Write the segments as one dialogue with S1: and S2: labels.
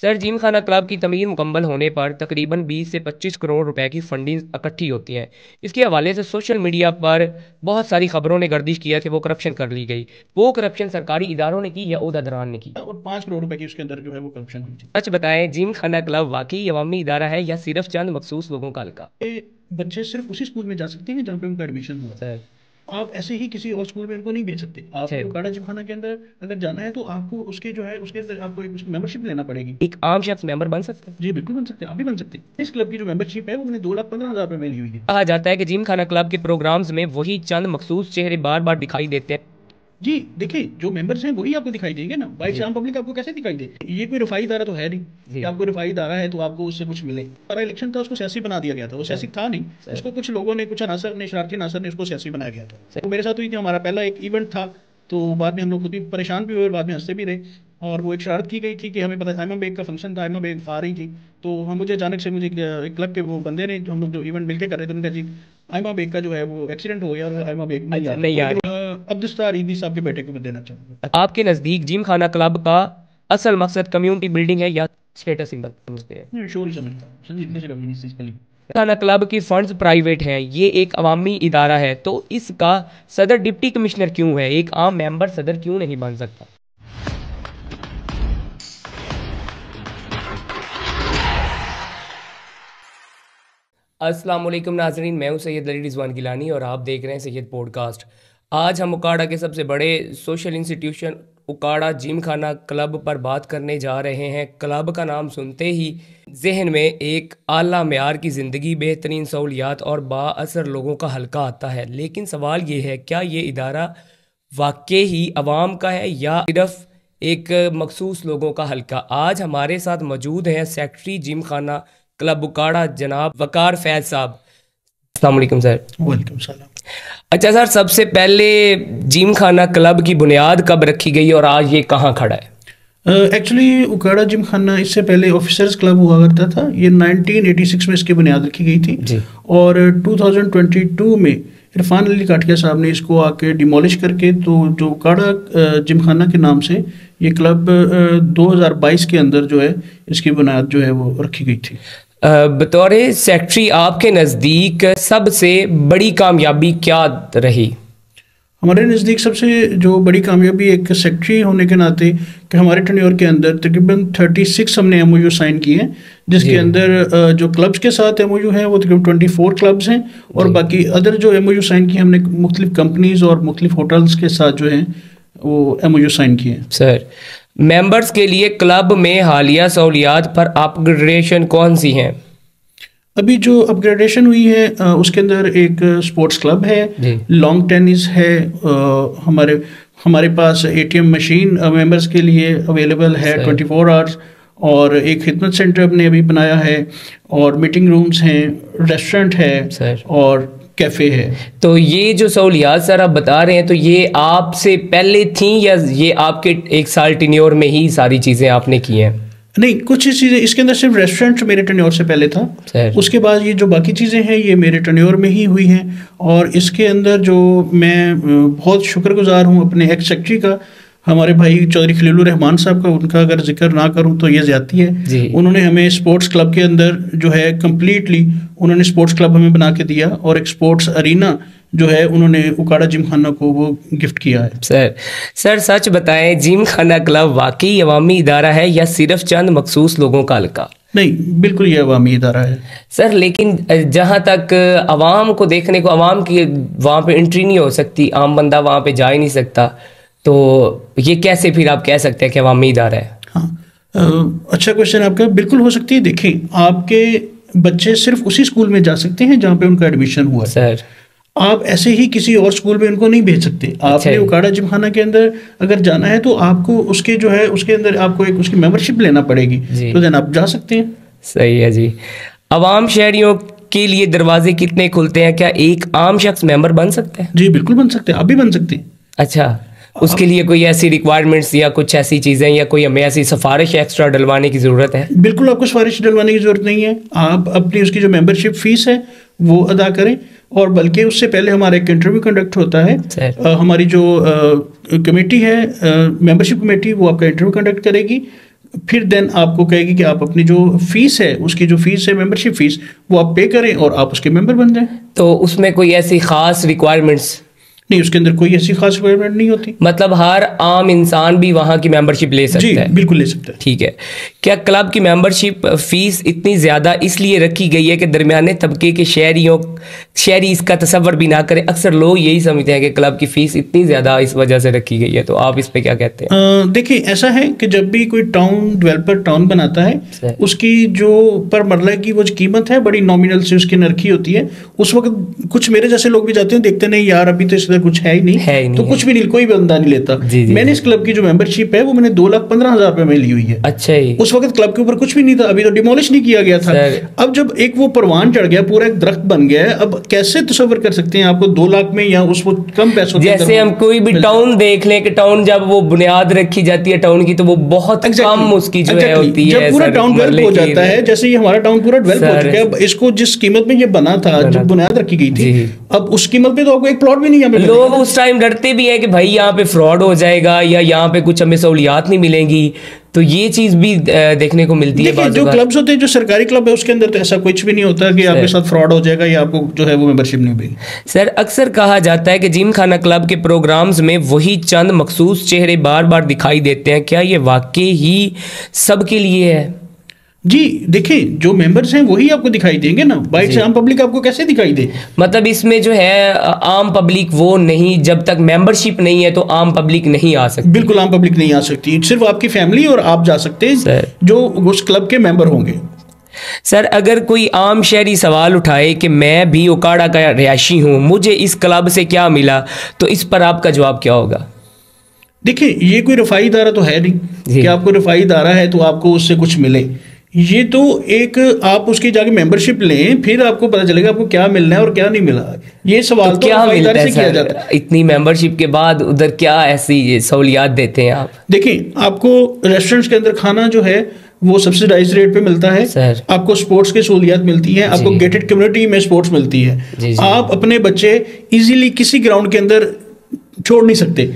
S1: Sir, gym खाना club की तमीर मुकम्मल होने पर तकरीबन 20 से 25 करोड़ रुपए की फंडिंग इकट्ठी होती है। इसके हवाले से सोशल मीडिया पर बहुत सारी खबरों ने गर्दिश किया कि वो करप्शन कर ली गई। वो करप्शन सरकारी इदारों ने की या ओहदेदारान ने की?
S2: और 5 करोड़ रुपए की उसके अंदर जो है वो करप्शन हुई थी।
S1: सच बताएं, जिम खाना क्लब वाकई अवामी इदारा है या सिर्फ चंद मखसूस लोगों का हल्का?
S2: ये बच्चे सिर्फ उसी स्कूल में जा सकते हैं जहाँ पे उनका एडमिशन हुआ।
S1: सर।
S2: आप ऐसे ही किसी और स्कूल में उनको नहीं भेज सकते। आपको
S1: सर,
S2: उकाड़ा जिमखाना के अंदर अगर जाना है तो आपको उसके जो है उसके अंदर आपको एक मेंबरशिप लेना पड़ेगी।
S1: एक आम शख्स मेंबर बन सकता है?
S2: जी बिल्कुल बन सकते हैं, आप भी बन सकते हैं। इस क्लब की जो मेंबरशिप है वो मैंने 2,15,000 रुपए में ली हुई है।
S1: कहा जाता है कि जिम खाना क्लब के प्रोग्राम्स में वही चंद मखसूस चेहरे बार बार दिखाई देते हैं।
S2: जी देखिए, जो मेंबर्स हैं वही आपको दिखाई देंगे ना, बाई
S1: जी।
S2: आम पब्लिक आपको कैसे दिखाई दे। ये कोई रफाई इदारा तो है नहीं
S1: जी।
S2: कि आपको रफाई इदारा है तो आपको उससे कुछ मिले। सारा इलेक्शन था उसको सियासी बना दिया गया था, वो सियासी था नहीं।
S1: सर।
S2: उसको कुछ लोगों ने, कुछ अनासर ने, शरारती अनासर ने उसको सियासी बनाया गया था।
S1: सर।
S2: तो मेरे साथ हुई थी, हमारा पहला एक इवेंट था। तो बाद में हम लोग खुद भी परेशान भी हुए और बाद में हंसते भी रहे। और वो एक शरारत की गई थी कि हमें पता आयमा बेग का फंक्शन था, आयमा बेग आ रही थी। तो हम मुझे अचानक से मुझे एक क्लब के वो बंदे ने, जो हम लोग जो इवेंट मिलकर कर रहे थे, उन्होंने कहा जी आयमा बेग का जो है वो एक्सीडेंट हो गया और आयमा बेग नहीं आ
S1: अच्छा, नहीं यार।
S2: अब्दुस्तार ईदी साहब के बेटे को मैं देना चाहूँगा।
S1: आपके नज़दीक जिम खाना क्लब का असल मकसद कम्युनिटी बिल्डिंग है या स्टेटस सिंबल समझते हैं?
S2: नहीं, शोर ही समझता हूँ संजीदने से कभी नहीं इसके लिए।
S1: खाना क्लब की फंड्स प्राइवेट हैं, ये एक अवामी इदारा है, तो इसका सदर डिप्टी कमिश्नर क्यों है? एक आम मेंबर सदर क्यों नहीं बन सकता? अस्सलाम वालेकुम नाजरीन, मैं हूं सैयद अली रिजवान गिलानी और आप देख रहे हैं सैयद पॉडकास्ट। आज हम उकाड़ा के सबसे बड़े सोशल इंस्टीट्यूशन उकाड़ा जिम खाना क्लब पर बात करने जा रहे हैं। क्लब का नाम सुनते ही जहन में एक आला मेयार की ज़िंदगी, बेहतरीन सहूलियात और बाअसर लोगों का हल्का आता है। लेकिन सवाल ये है, क्या ये इदारा वाकई ही अवाम का है या सिर्फ एक मखसूस लोगों का हल्का? आज हमारे साथ मौजूद हैं सेक्रेटरी जिम खाना क्लब उकाड़ा जनाब वकार फैज साहब। अस्सलाम वालेकुम सर।
S2: वालेकुम सलाम।
S1: अच्छा सर, सबसे पहले जिम खाना क्लब की बुनियाद कब रखी गई और आज ये कहाँ खड़ा है?
S2: एक्चुअली उकाड़ा जिम खाना इससे पहले ऑफिसर्स क्लब हुआ करता था। ये 1986 में इसकी बुनियाद रखी गई थी
S1: जी।
S2: और 2022 में इरफान अली काठिया साहब ने इसको आके डिमोलिश करके तो जो उकाड़ा जिम खाना के नाम से ये क्लब 2022 के अंदर जो है इसकी बुनियाद जो है वो रखी गई थी।
S1: बतौर सेक्रेटरी आपके नज़दीक सबसे बड़ी कामयाबी क्या रही?
S2: हमारे नज़दीक सबसे जो बड़ी कामयाबी एक सेक्रेटरी होने के नाते कि हमारे टेन्योर के अंदर तकरीबन 36 हमने एमओयू साइन किए हैं, जिसके अंदर जो क्लब्स के साथ एमओयू हैं वो तकरीबन 24 क्लब्स हैं और बाकी अदर जो एमओयू साइन किए हमने मुख्तलिफ कंपनीज और मुख्तलिफ होटल्स के साथ जो हैं वो एमओयू साइन किए हैं।
S1: सर, मेंबर्स के लिए क्लब में हालिया सहूलियात पर अपग्रेडेशन कौन सी हैं?
S2: अभी जो अपग्रेडेशन हुई है उसके अंदर एक स्पोर्ट्स क्लब है, लॉन्ग टेनिस है, हमारे पास एटीएम मशीन मेंबर्स के लिए अवेलेबल है 24 आवर्स, और एक खिदमत सेंटर हमने अभी बनाया है, और मीटिंग रूम्स हैं, रेस्टोरेंट है और कैफ़े है।
S1: तो ये जो सहूलियात सर आप बता रहे हैं, तो ये आपसे पहले थी या ये आपके एक साल टेन्योर में ही सारी चीज़ें आपने की हैं?
S2: नहीं, कुछ चीज़ें इसके अंदर सिर्फ रेस्टोरेंट मेरे टेन्योर से पहले था। उसके बाद ये जो बाकी चीज़ें हैं ये मेरे टेन्योर में ही हुई हैं। और इसके अंदर जो मैं बहुत शुक्रगुजार हूँ अपने एक्स सेक्रेटरी का, हमारे भाई चौधरी खलीलुर रहमान साहब का, उनका अगर जिक्र ना करूं तो ये ज़्यादती है। उन्होंने हमें स्पोर्ट्स क्लब के अंदर जो है कम्प्लीटली उन्होंने स्पोर्ट्स क्लब हमें बना के दिया और एक स्पोर्ट्स अरीना जो है उन्होंने उकाड़ा जिम खाना को वो गिफ्ट किया है।
S1: सर सच बताएं, जिम खाना क्लब वाकई अवामी इदारा है या सिर्फ चंद मखसूस लोगों का हल्का?
S2: नहीं, बिल्कुल ये अवामी इदारा है
S1: सर। लेकिन जहाँ तक अवाम को देखने को, अवाम की वहाँ पे एंट्री नहीं हो सकती, आम बंदा वहाँ पे जा ही नहीं सकता, तो ये कैसे फिर आप कह सकते हैं कि अवामी इदारा है?
S2: हाँ, अच्छा क्वेश्चन आपका। बिल्कुल हो सकती है। देखें, आपके बच्चे सिर्फ उसी स्कूल में जा सकते हैं जहाँ पे उनका एडमिशन हुआ है
S1: सर।
S2: आप ऐसे ही किसी और स्कूल में उनको नहीं भेज सकते। आपने उकाड़ा जिमखाना के अंदर अगर जाना है तो आपको उसके जो है उसके अंदर आपको एक उसकी मेंबरशिप लेना पड़ेगी, तो देन आप जा सकते हैं।
S1: सही है जी। अवाम शहरियों के लिए दरवाजे कितने खुलते हैं? क्या एक आम शख्स मेंबर बन सकता है?
S2: जी बिल्कुल बन सकते हैं, आप भी बन सकते हैं।
S1: अच्छा, उसके लिए कोई ऐसी रिक्वायरमेंट्स या कुछ ऐसी चीज़ें या कोई हमें ऐसी सिफारिश एक्स्ट्रा डलवाने की ज़रूरत है?
S2: बिल्कुल, आपको सिफारिश डलवाने की ज़रूरत नहीं है। आप अपनी उसकी जो मेंबरशिप फ़ीस है वो अदा करें, और बल्कि उससे पहले हमारा एक इंटरव्यू कंडक्ट होता है। हमारी जो कमेटी है, मेंबरशिप कमेटी, वो आपका इंटरव्यू कंडक्ट करेगी। फिर देन आपको कहेगी कि आप अपनी जो फीस है, उसकी जो फीस है मेंबरशिप फीस, वो आप पे करें और आप उसके मेंबर बन जाएं।
S1: तो उसमें कोई ऐसी खास रिक्वायरमेंट्स?
S2: नहीं, उसके अंदर कोई ऐसी खास रिक्वायरमेंट नहीं होती।
S1: मतलब हर आम इंसान भी वहाँ की मेंबरशिप ले सकता
S2: जी
S1: है?
S2: बिल्कुल ले सकता है।
S1: ठीक है। क्या क्लब की मेंबरशिप फीस इतनी ज़्यादा इसलिए रखी गई है कि दरमियाने तबके के शहरी इसका तसव्वुर भी ना करें? अक्सर लोग यही समझते हैं कि क्लब की फ़ीस इतनी ज़्यादा इस वजह से रखी गई है, तो आप इस पे क्या कहते हैं?
S2: देखिए, ऐसा है कि जब भी कोई टाउन डेवलपर टाउन बनाता है, उसकी जो पर मरला की वो जो कीमत है बड़ी नॉमिनल से उसकी रखी होती है। उस वक्त कुछ मेरे जैसे लोग भी जाते हैं, देखते नहीं यार अभी तो इसका कुछ है ही नहीं, तो कुछ भी नहीं, कोई बंदा नहीं लेता। मैंने इस क्लब की जो मेंबरशिप है वो मैंने 2,15,000 रुपए में ली हुई है।
S1: अच्छा ही।
S2: उस वक्त क्लब के ऊपर कुछ भी नहीं था, अभी तो डिमोलिश नहीं किया गया था। अब जब एक वो परवान चढ़ गया, पूरा एक दरख्त बन गया है, अब कैसे तस्वर कर सकते हैं आपको 2 लाख में या उस वो कम पैसों
S1: जैसे हम कोई भी टाउन देख लें कि टाउन जब वो बुनियाद रखी जाती है टाउन की, तो वो बहुत कम उसकी जो है होती है।
S2: जब पूरा टाउन डेवलप हो जाता है, जैसे ये हमारा टाउन पूरा डेवलप हो चुका है, इसको जिस कीमत में ये बना था, जब बुनियाद रखी गई थी, अब उस कीमत पे तो आपको एक प्लॉट भी नहीं।
S1: लोग उस टाइम डरते भी है कि भाई यहाँ पे फ्रॉड हो जाएगा या यहाँ पे कुछ हमें सहूलियात नहीं मिलेंगी, तो ये चीज भी देखने को मिलती है।
S2: जो क्लब्स होते हैं, जो सरकारी क्लब है, उसके अंदर तो ऐसा कुछ भी नहीं होता कि आपके साथ फ्रॉड हो जाएगा या आपको जो है वो मेंबरशिप नहीं मिलेगी।
S1: सर, अक्सर कहा जाता है कि जिम खाना क्लब के प्रोग्राम्स में वही चंद मखसूस चेहरे बार बार दिखाई देते हैं, क्या ये वाकई ही सबके लिए है?
S2: जी देखिए, जो मेंबर्स हैं वही आपको दिखाई देंगे ना, बाइट से आम पब्लिक आपको कैसे दिखाई दे?
S1: मतलब इसमें जो है आम पब्लिक वो नहीं, जब तक मेंबरशिप नहीं है तो आम पब्लिक नहीं आ सकती।
S2: बिल्कुल आम पब्लिक नहीं आ सकती, सिर्फ आपकी फैमिली और आप जा सकते हैं जो उस क्लब के मेंबर होंगे।
S1: सर, अगर कोई आम शहरी सवाल उठाए कि मैं भी उकाड़ा का रिहायशी हूँ, मुझे इस क्लब से क्या मिला, तो इस पर आपका जवाब क्या होगा?
S2: देखिए, ये कोई रफाई इदारा तो है नहीं कि आपको रफाई इदारा है तो आपको उससे कुछ मिले। ये तो एक आप उसकी जाके मेंबरशिप लें, फिर आपको पता चलेगा आपको क्या मिलना है और क्या नहीं मिला। ये सवाल तो
S1: क्या मिलता है
S2: से किया जाता है।
S1: इतनी मेंबरशिप के बाद उधर क्या ऐसी सहूलियात देते हैं आप?
S2: देखिए, आपको रेस्टोरेंट्स के अंदर खाना जो है वो सब्सिडाइज रेट पे मिलता है सर। आपको स्पोर्ट्स की सहूलियात मिलती हैं, आपको गेटेड कम्युनिटी में स्पोर्ट्स मिलती है। आप अपने बच्चे इजीली किसी ग्राउंड के अंदर छोड़ नहीं सकते।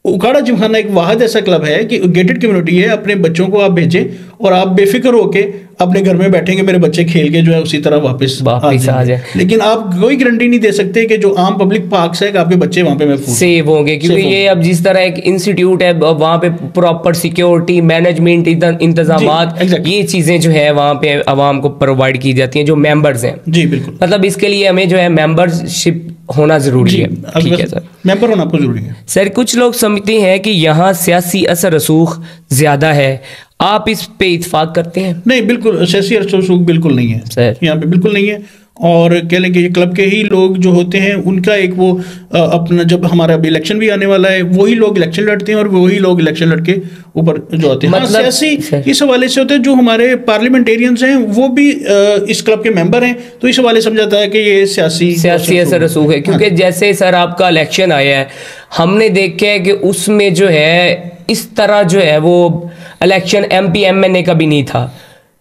S2: उकाड़ा जिमखाना एक वाहद ऐसा क्लब है कि गेटेड कम्युनिटी है, अपने बच्चों को आप भेजें और आप बेफिक्र होके अपने घर में बैठेंगे, मेरे बच्चे खेल के जो है उसी तरह वापस आ जाए। लेकिन आप कोई गारंटी नहीं दे सकते कि जो आम पब्लिक पार्क्स है कि आपके बच्चे वहां पे महफूज
S1: सेव होंगे, क्योंकि ये अब जिस तरह एक इंस्टीट्यूट है वहां पे प्रॉपर सिक्योरिटी मैनेजमेंट इंतजामात, ये चीजें जो है वहां पे आवाम को प्रोवाइड की जाती हैं जो मेंबर्स हैं।
S2: जी बिल्कुल,
S1: मतलब इसके लिए हमें जो है मेंबरशिप होना जरूरी है। ठीक है सर,
S2: मेंबर होना आपको जरूरी है।
S1: सर, कुछ लोग समझते हैं कि यहाँ सियासी असर रसूख ज्यादा है, आप इस पे इत्फाक करते हैं?
S2: नहीं, बिल्कुल सियासी असर रसूख बिल्कुल नहीं है सर, यहाँ पे बिल्कुल नहीं है। और कह लें कि ये क्लब के ही लोग जो होते हैं उनका एक वो अपना, जब हमारा अभी इलेक्शन भी आने वाला है, वही लोग इलेक्शन लड़ते हैं और वही लोग इलेक्शन लड़के ऊपर जो आते हैं। मतलब सियासी इस हवाले से होते हैं, जो हमारे पार्लियामेंटेरियंस हैं वो भी इस क्लब के मेंबर हैं, तो इस हवाले समझाता है कि ये सियासी
S1: असर रसूख है। क्योंकि जैसे सर आपका इलेक्शन आया है, हमने देखा है कि उसमें जो है इस तरह जो है वो इलेक्शन MP MNA का भी नहीं था,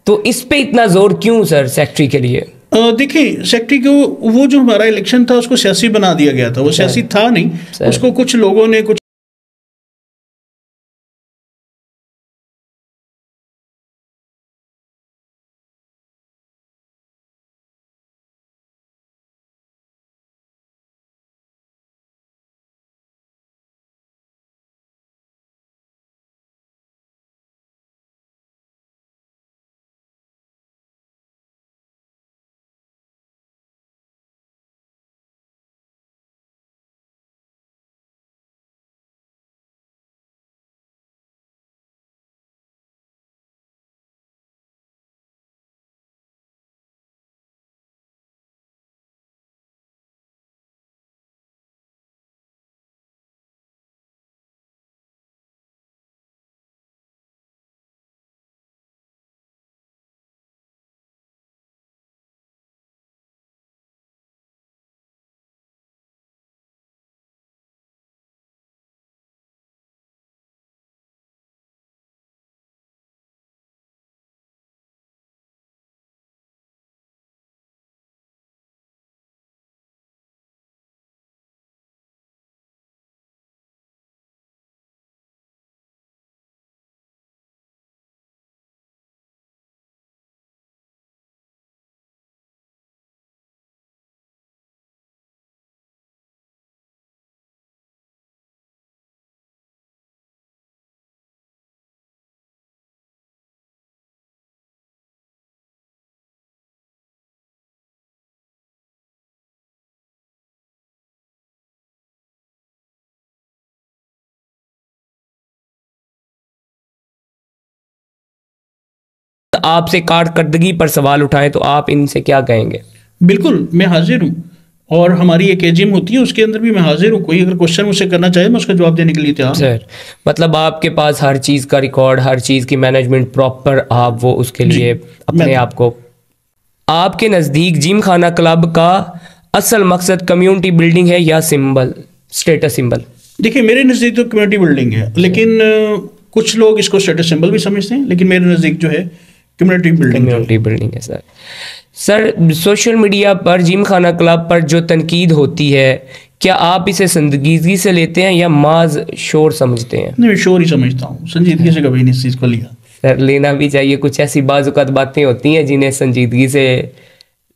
S1: तो इस पे इतना जोर क्यों सर सेक्रेटरी के लिए?
S2: देखिए, सेक्रेटरी को वो जो हमारा इलेक्शन था उसको सियासी बना दिया गया था, वो सियासी था नहीं, उसको कुछ लोगों ने कुछ
S1: आपसे कारकर्दगी पर सवाल उठाएं तो आप इनसे क्या कहेंगे?
S2: बिल्कुल, मैं हाजिर हूँ और हमारी एक एजीएम होती है, उसके अंदर भी मैं हाजिर हूँ। कोई अगर क्वेश्चन मुझसे करना चाहे मैं उसका जवाब देने के लिए तैयार हूँ।
S1: सर मतलब आपके पास हर चीज़ का रिकॉर्ड, हर चीज़ की मैनेजमेंट प्रॉपर, आप वो उसके लिए अपने आप को। आपके नज़दीक जिम खाना क्लब का असल मकसद कम्युनिटी बिल्डिंग है या सिंबल, स्टेटस सिंबल?
S2: देखिए, मेरे नज़दीक तो कम्युनिटी बिल्डिंग है, लेकिन कुछ लोग इसको स्टेटस सिंबल भी समझते हैं, लेकिन मेरे नज़दीक जो है कम्युनिटी
S1: बिल्डिंग है। सर सोशल मीडिया पर जिम खाना क्लब पर जो तनकीद होती है, क्या आप इसे संजीदगी से लेते हैं या माज शोर समझते हैं?
S2: नहीं, मैं शोर ही समझता हूँ, संजीदगी से कभी नहीं इस चीज़ को लिया।
S1: सर लेना भी चाहिए, कुछ ऐसी बाज़-औक़ात बातें होती हैं जिन्हें संजीदगी से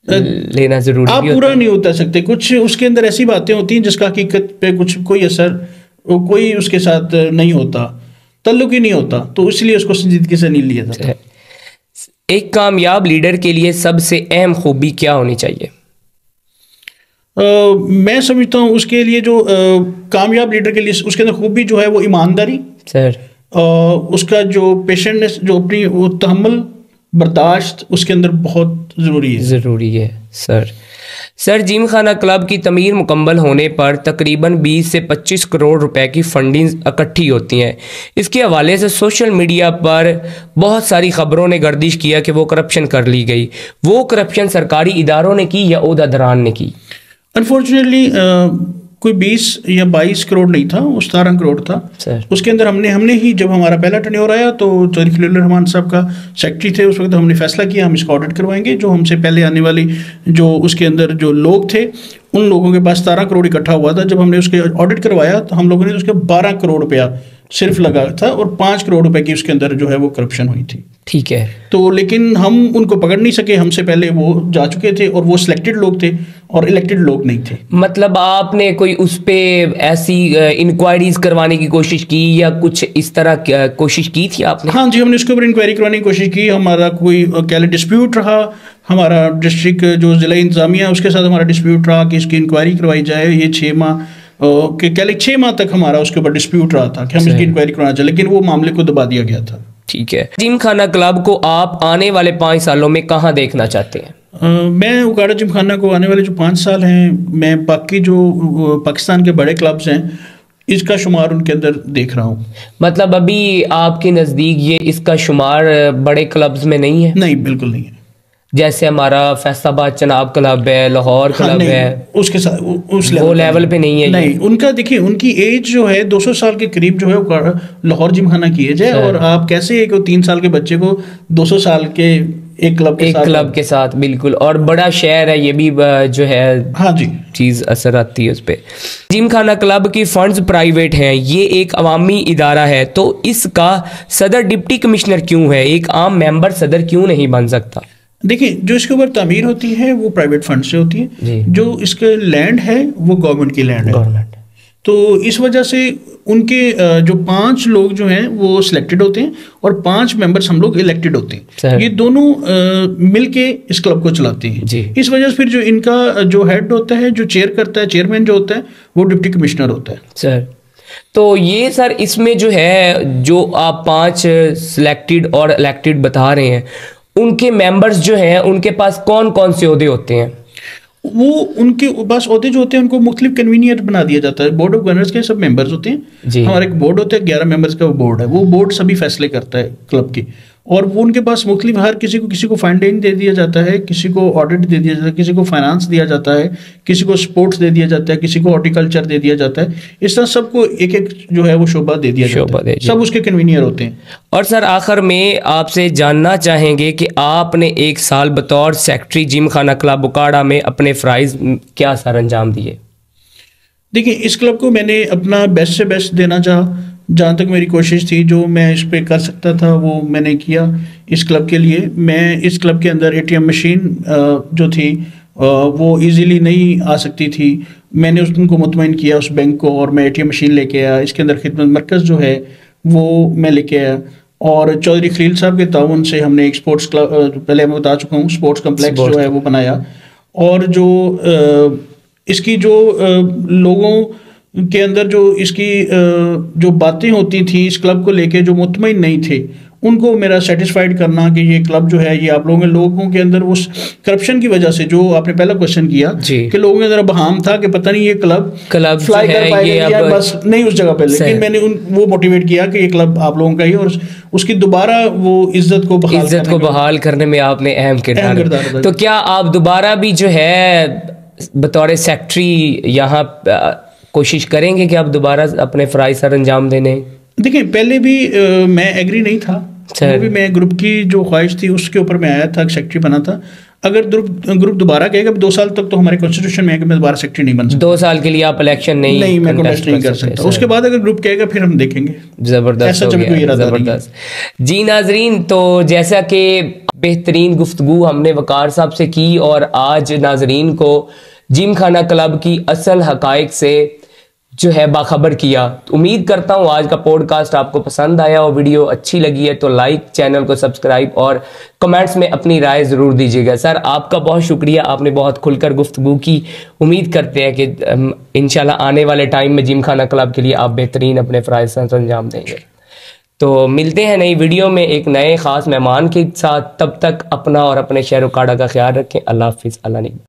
S1: लेना ज़रूरी
S2: आप
S1: भी होता
S2: पूरा
S1: है।
S2: नहीं उतर सकते, कुछ उसके अंदर ऐसी बातें होती हैं जिसका हकीकत पे कुछ कोई असर, कोई उसके साथ नहीं होता, ताल्लुक ही नहीं होता, तो इसलिए उसको संजीदगी से नहीं लिया जाता।
S1: एक कामयाब लीडर के लिए सबसे अहम खूबी क्या होनी चाहिए?
S2: मैं समझता हूँ उसके लिए जो कामयाब लीडर के लिए उसके अंदर खूबी जो है वो ईमानदारी,
S1: सर
S2: उसका जो पेशेंटनेस, जो अपनी वो तहम्मुल, बर्दाश्त, उसके अंदर बहुत ज़रूरी है
S1: सर जिम खाना क्लब की तमीर मुकम्मल होने पर तकरीबन 20 से 25 करोड़ रुपए की फंडिंग इकट्ठी होती हैं। इसके हवाले से सोशल मीडिया पर बहुत सारी खबरों ने गर्दिश किया कि वो करप्शन कर ली गई। वो करप्शन सरकारी इदारों ने की या ओहदेदारान ने की?
S2: अनफॉर्चुनेटली कोई 20 या 22 करोड़ नहीं था, वो 17 करोड़ था
S1: सर।
S2: उसके अंदर हमने ही, जब हमारा पहला टर्नओवर आया तो चौधरी खलील रहमान साहब का सेक्रेटरी थे उस वक्त, हमने फैसला किया हम इसको ऑडिट करवाएंगे। जो हमसे पहले आने वाली जो उसके अंदर जो लोग थे, उन लोगों के पास 17 करोड़ इकट्ठा हुआ था। जब हमने उसके ऑडिट करवाया तो हम लोगों ने उसके 12 करोड़ रुपया सिर्फ लगा था और 5 करोड़ रुपए की उसके अंदर जो है वो करप्शन हुई थी।
S1: ठीक है,
S2: तो लेकिन हम उनको पकड़ नहीं सके, हमसे पहले वो जा चुके थे और वो सिलेक्टेड लोग थे और इलेक्टेड लोग नहीं थे।
S1: मतलब आपने कोई उस पे ऐसी इंक्वायरीज करवाने की कोशिश की या कुछ इस तरह कोशिश की थी आपने?
S2: हाँ जी, हमने उसके ऊपर इंक्वायरी करवाने की कोशिश की। हमारा कोई क्या डिस्प्यूट रहा, हमारा डिस्ट्रिक्ट जो ज़िला इंतजामिया उसके साथ हमारा डिस्प्यूट रहा कि इसकी इंक्वायरी करवाई जाए। ये 6 माह के क्या 6 माह तक हमारा उसके ऊपर डिस्प्यूट रहा था कि हम इसकी इंक्वायरी करवाना चाहिए, लेकिन वो मामले को दबा दिया गया था।
S1: ठीक है, जिम खाना क्लब को आप आने वाले 5 सालों में कहाँ देखना चाहते हैं?
S2: मैं उकाड़ा जिम खाना को आने वाले जो 5 साल हैं, मैं बाकी जो पाकिस्तान के बड़े क्लब्स हैं इसका शुमार उनके अंदर देख रहा हूँ।
S1: मतलब अभी आपके नज़दीक ये इसका शुमार बड़े क्लब्स में नहीं है?
S2: नहीं, बिल्कुल नहीं है।
S1: जैसे हमारा फैसलाबाद चनाब क्लब है, लाहौर क्लब है,
S2: उसके साथ उस
S1: वो लेवल पे नहीं है।
S2: नहीं, उनका देखिए उनकी एज जो है 200 साल के करीब जो है लाहौर जिम खाना की एज है, और आप कैसे एक 3 साल के बच्चे को 200 साल के एक क्लब के साथ
S1: बिल्कुल, और बड़ा शहर है ये भी जो है,
S2: हाँ जी,
S1: चीज़ असर आती है उस पर। जिम खाना क्लब की फंड्स प्राइवेट हैं, ये एक अवामी इदारा है, तो इसका सदर डिप्टी कमिश्नर क्यों है? एक आम मेंबर सदर क्यों नहीं बन सकता?
S2: देखिए, जो इसके ऊपर तामीर होती है वो प्राइवेट फंड से होती है, जो इसके लैंड है वो गवर्नमेंट की लैंड है। तो इस वजह से उनके जो 5 लोग जो हैं वो सिलेक्टेड होते हैं और 5 मेंबर्स हम लोग इलेक्टेड होते हैं। ये दोनों मिलके इस क्लब को चलाते हैं। इस वजह से फिर जो इनका जो हेड होता है, जो चेयर करता है, चेयरमैन जो होता है, वो डिप्टी कमिश्नर होता है।
S1: सर तो ये सर इसमें जो है, जो आप 5 सिलेक्टेड और इलेक्टेड बता रहे हैं, उनके मेंबर्स जो हैं उनके पास कौन कौन से ओहदे होते हैं?
S2: वो उनके पास ओहदे जो होते हैं उनको मुख्तलिफ कन्वीनियर बना दिया जाता है। बोर्ड ऑफ गवर्नर्स के सब मेंबर्स होते हैं। हमारा एक बोर्ड होता है, 11 मेंबर्स का वो बोर्ड है। वो बोर्ड सभी फैसले करता है क्लब के, और वो उनके पास मुख्तलिफ हर किसी को फाइनेंस दे दिया जाता है, किसी को ऑडिट दे दिया जाता है, किसी को फाइनेंस दिया जाता है, किसी को स्पोर्ट्स दे दिया जाता है, किसी को हॉर्टिकल्चर दे दिया जाता है। इस तरह सबको एक एक जो है वो शोबा दे दिया जाता है, सब उसके कन्वीनियर होते हैं।
S1: और सर आखिर में आपसे जानना चाहेंगे कि आपने 1 साल बतौर सेक्रेटरी जिम खाना क्लब उकाड़ा में अपने फ़राइज़ क्या सर अंजाम दिए?
S2: देखिए, इस क्लब को मैंने अपना बेस्ट से बेस्ट देना चाहा, जहाँ तक मेरी कोशिश थी, जो मैं इस पे कर सकता था वो मैंने किया इस क्लब के लिए। मैं इस क्लब के अंदर ATM मशीन जो थी वो इजीली नहीं आ सकती थी। मैंने उनको मुतमईन किया उस बैंक को, और मैं ATM मशीन लेके आया। इसके अंदर खिदमत मरकज़ जो है वो मैं लेके आया, और चौधरी खलील साहब के ताउन से हमने एक स्पोर्ट्स क्लब, पहले मैं बता चुका हूँ, स्पोर्ट्स कम्प्लेक्स जो है वो बनाया। और जो इसकी जो लोगों के अंदर जो इसकी जो बातें होती थी इस क्लब को लेके, जो मुतमईन नहीं थे, उनको मेरा सेटिस्फाइड करना कि ये क्लब जो है ये आप लोगों के अंदर उस करप्शन की वजह से, जो आपने पहला क्वेश्चन किया कि लोगों के अंदर बहाम था कि पता नहीं ये क्लब फ्लाई कर पाएगा या बस नहीं उस जगह पे, लेकिन मैंने वो मोटिवेट किया कि ये क्लब आप लोगों का ही, और उसकी दोबारा वो इज्जत को
S1: बहाल करने में आपने अहम किरदार। तो क्या आप दोबारा भी जो है बतौर सेक्रेटरी यहाँ कोशिश करेंगे कि आप दोबारा अपने फ़राइज़ सर अंजाम देने?
S2: देखिए, पहले भी मैं एग्री नहीं था, वो भी मैं ग्रुप की जो ख्वाहिश थी उसके ऊपर मैं आया था, सेक्रेटरी बना था। अगर ग्रुप दोबारा कहेगा 2 साल तक, तो हमारे कॉन्स्टिट्यूशन में है कि मैं दोबारा सेक्रेटरी नहीं बन सकता।
S1: 2 साल के लिए आप इलेक्शन नहीं
S2: मैं कंटेस्ट नहीं कर सकता। उसके बाद अगर ग्रुप कहेगा फिर हम देखेंगे।
S1: ज़बरदस्त जी नाजरीन, तो जैसा कि बेहतरीन गुफ्तगू हमने वकार साहब से की और आज नाजरीन को जिम खाना क्लब की असल हकाइक से जो है बाखबर किया। तो उम्मीद करता हूँ आज का पॉडकास्ट आपको पसंद आया और वीडियो अच्छी लगी है तो लाइक, चैनल को सब्सक्राइब और कमेंट्स में अपनी राय ज़रूर दीजिएगा। सर आपका बहुत शुक्रिया, आपने बहुत खुलकर गुफ्तगू की। उम्मीद करते हैं कि इंशाल्लाह आने वाले टाइम में जिम खाना क्लब के लिए आप बेहतरीन अपने फ़राइज़ अंजाम देंगे। तो मिलते हैं नई वीडियो में एक नए ख़ास मेहमान के साथ। तब तक अपना और अपने शहर उकाड़ा का ख्याल रखें। अल्लाह हाफिज़। अल्लाह निगहबान।